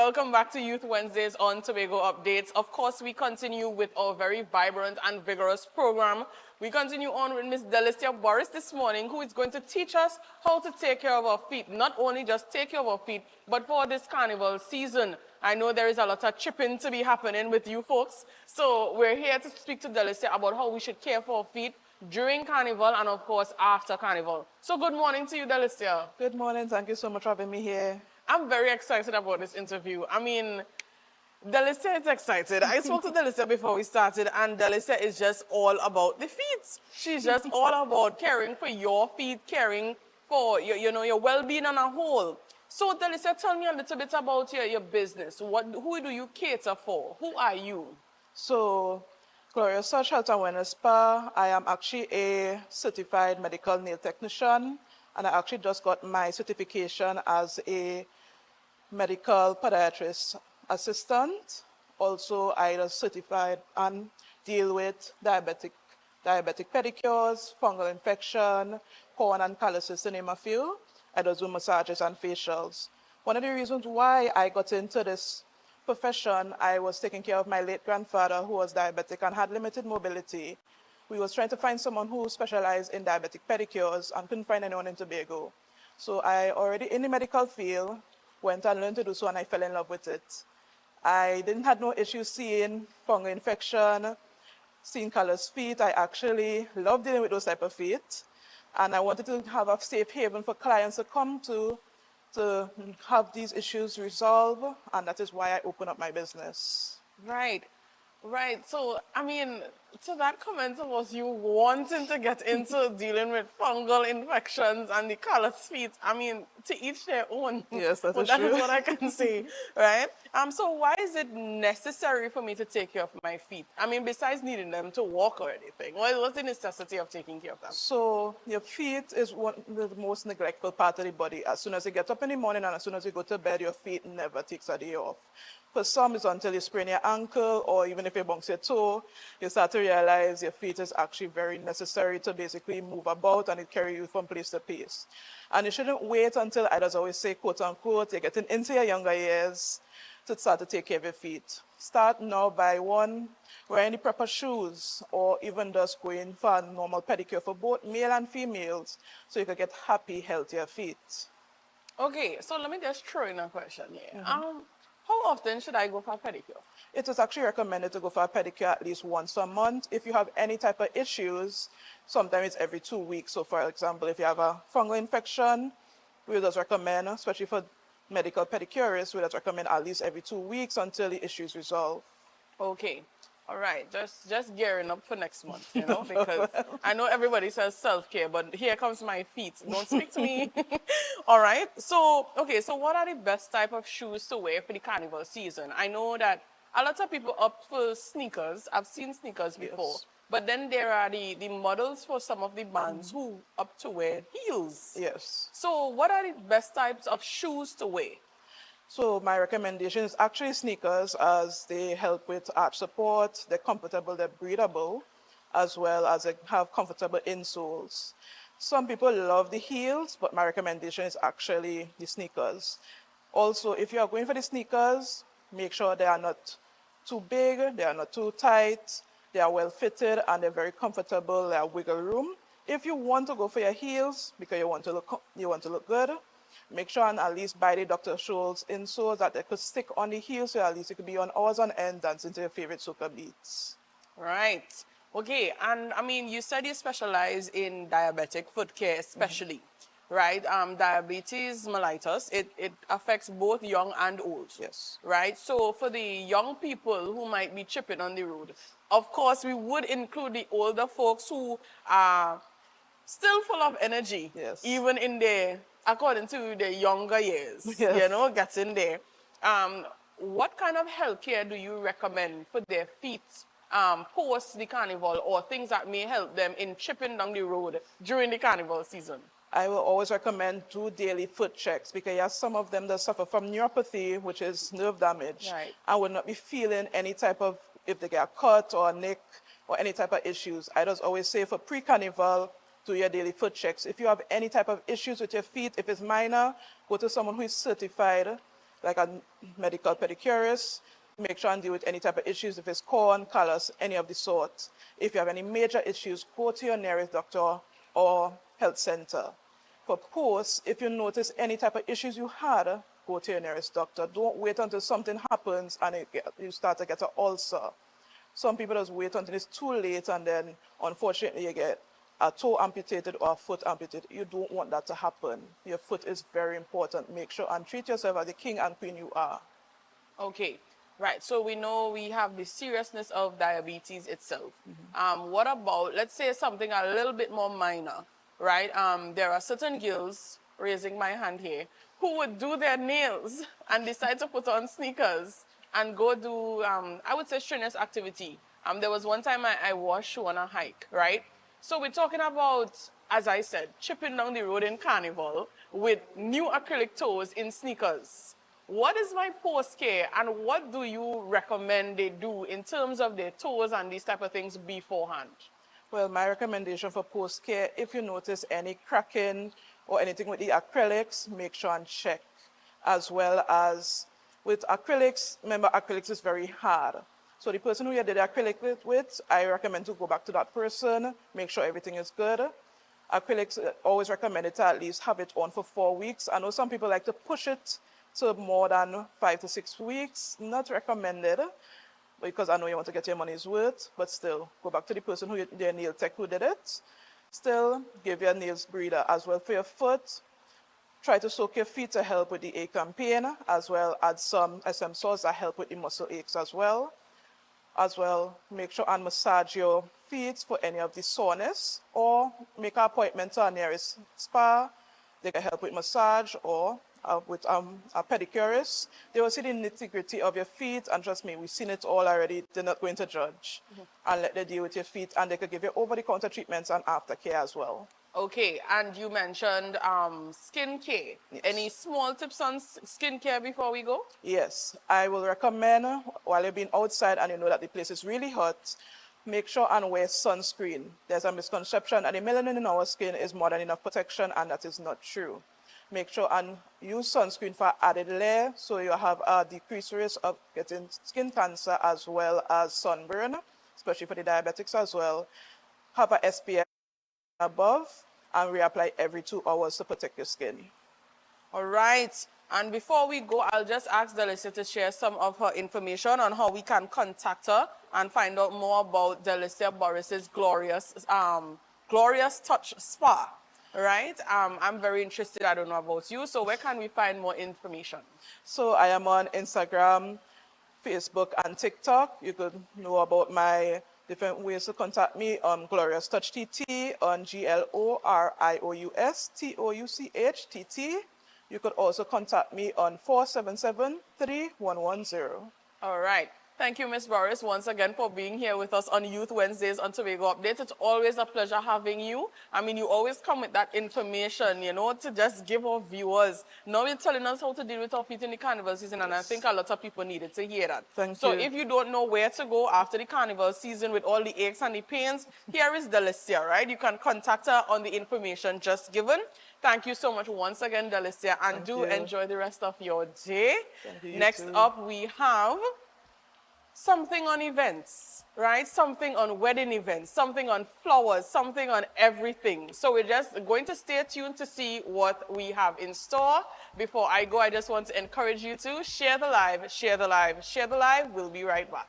Welcome back to Youth Wednesdays on Tobago Updates. Of course, we continue with our very vibrant and vigorous program. We continue on with Miss Delicia Burris this morning, who is going to teach us how to take care of our feet. Not only just take care of our feet, but for this carnival season. I know there is a lot of chipping to be happening with you folks. So we're here to speak to Delicia about how we should care for our feet during Carnival and, of course, after Carnival. So good morning to you, Delicia. Good morning. Thank you so much for having me here. I'm very excited about this interview. I mean, Delicia is excited. I spoke to Delicia before we started, and Delicia is just all about the feet. She's just all about caring for your feet, caring for your well-being on a whole. So, Delicia, tell me a little bit about your business. Who do you cater for? Who are you? So, Glorious Touch Health and Wellness Spa. I am actually a certified medical nail technician, and I actually just got my certification as a medical podiatrist assistant. Also, I was certified and deal with diabetic pedicures, fungal infection, corn and calluses, to name a few. I just do massages and facials. One of the reasons why I got into this profession, I was taking care of my late grandfather who was diabetic and had limited mobility. We was trying to find someone who specialized in diabetic pedicures and couldn't find anyone in Tobago. So I already in the medical field, went and learned to do so, and I fell in love with it. I didn't have no issues seeing fungal infection, seeing callous feet. I actually love dealing with those type of feet. And I wanted to have a safe haven for clients to come to have these issues resolved, and that is why I opened up my business. Right. Right. So, I mean, to that comment was you wanting to get into dealing with fungal infections and the callous feet. I mean, to each their own. Yes, that is That true. is what I can say, right? So why is it necessary for me to take care of my feet? I mean, besides needing them to walk or anything, what's the necessity of taking care of them? So your feet is one of the most neglectful part of the body. As soon as you get up in the morning and as soon as you go to bed, your feet never takes a day off. For some, it's until you sprain your ankle, or even if you bounce your toe, you start to realize your feet is actually very necessary to basically move about, and it carry you from place to place. And you shouldn't wait until, I just always say, quote unquote, you're getting into your younger years to start to take care of your feet. Start now by wearing the proper shoes, or even just going for a normal pedicure for both male and females, so you can get happy, healthier feet. Okay, so let me just throw in a question here. How often should I go for a pedicure? It is actually recommended to go for a pedicure at least once a month. If you have any type of issues, sometimes it's every 2 weeks. So for example, if you have a fungal infection, we just recommend, especially for medical pedicurists, we just recommend at least every 2 weeks until the issue is resolved. Okay. All right, just gearing up for next month, because I know everybody says self-care, but here comes my feet. Don't speak to me. All right. So, okay, so what are the best type of shoes to wear for the carnival season? I know that a lot of people opt for sneakers. I've seen sneakers before. Yes. But then there are the models for some of the bands who opt to wear heels. Yes. So what are the best types of shoes to wear? So my recommendation is actually sneakers, as they help with arch support, they're comfortable, they're breathable, as well as they have comfortable insoles. Some people love the heels, but my recommendation is actually the sneakers. Also, if you are going for the sneakers, make sure they are not too big, they are not too tight, they are well fitted, and they're very comfortable, they have wiggle room. If you want to go for your heels, because you want to look good, make sure and at least buy the Dr. Scholl's insoles that they could stick on the heel, so at least it could be on hours on end dancing to your favorite soca beats. Right. Okay, and I mean, you said you specialize in diabetic foot care especially, right? Diabetes mellitus, it affects both young and old. Yes. Right? So for the young people who might be chipping on the road, of course, we would include the older folks who are still full of energy, Yes. even in their, according to their younger years, Yes. getting there. What kind of health care do you recommend for their feet post the carnival, or things that may help them in chipping down the road during the carnival season? I will always recommend do daily foot checks, because yes, some of them that suffer from neuropathy, which is nerve damage, Right. and will not be feeling any type of, if they get a cut or a nick or any type of issues. I just always say for pre-carnival, do your daily foot checks. If you have any type of issues with your feet, if it's minor, go to someone who is certified like a medical pedicurist. Make sure and deal with any type of issues, if it's corn, callus, any of the sort. If you have any major issues, go to your nearest doctor or health center. For post, if you notice any type of issues you had, go to your nearest doctor. Don't wait until something happens and you start to get an ulcer. Some people just wait until it's too late and then unfortunately you get a toe amputated or a foot amputated. You don't want that to happen. Your foot is very important. Make sure and treat yourself as the king and queen you are. Okay, right. So we know we have the seriousness of diabetes itself. What about, let's say something a little bit more minor, right? There are certain girls, raising my hand here, who would do their nails and decide to put on sneakers and go do, I would say, strenuous activity. There was one time I was shoe on a hike, right? So we're talking about, as I said, chipping down the road in Carnival with new acrylic toes in sneakers. What is my post care and what do you recommend they do in terms of their toes and these type of things beforehand? Well, my recommendation for post care, if you notice any cracking or anything with the acrylics, make sure and check. As well as with acrylics, remember acrylics is very hard. So the person who you did the acrylic with, I recommend to go back to that person, make sure everything is good. Acrylics, always recommended to at least have it on for 4 weeks. I know some people like to push it to more than 5 to 6 weeks. Not recommended, because I know you want to get your money's worth, but still, go back to the person who, their nail tech who did it. Still, give your nails breather as well for your foot. Try to soak your feet to help with the ache and pain, as well add some SM salts that help with the muscle aches as well. As well, make sure and massage your feet for any of the soreness, or make an appointment to our nearest spa. They can help with massage or with a pedicurist. They will see the nitty-gritty of your feet, and trust me, we've seen it all already. They're not going to judge. And let them deal with your feet, and they can give you over-the-counter treatments and aftercare as well. Okay, and you mentioned skin care. Yes. Any small tips on skin care before we go? Yes, I will recommend, while you're being outside and you know that the place is really hot, make sure and wear sunscreen. There's a misconception that the melanin in our skin is more than enough protection, and that is not true. Make sure and use sunscreen for added layer so you have a decreased risk of getting skin cancer as well as sunburn, especially for the diabetics as well. Have a SPF above and reapply every 2 hours to protect your skin. All right. And before we go, I'll just ask Delicia to share some of her information on how we can contact her and find out more about Delicia Burris's Glorious Touch Spa. Right? I'm very interested. I don't know about you. So where can we find more information? So I am on Instagram, Facebook, and TikTok. You could know about my different ways to contact me on Glorious Touch TT, on GLORIOUS TOUCH TT. You could also contact me on 477-3110. All right. Thank you, Ms. Burris, once again for being here with us on Youth Wednesdays on Tobago Updates. It's always a pleasure having you. I mean, you always come with that information, you know, to just give our viewers. Now you're telling us how to deal with our feet in the carnival season, and I think a lot of people needed to hear that. Thank so you. if you don't know where to go after the carnival season with all the aches and the pains, here is Delicia, right? You can contact her on the information just given. Thank you so much once again, Delicia, and enjoy the rest of your day. Next up, we have something on events, right? Something on wedding events, something on flowers, something on everything. So we're just going to stay tuned to see what we have in store. Before I go, I just want to encourage you to share the live, share the live, share the live. We'll be right back.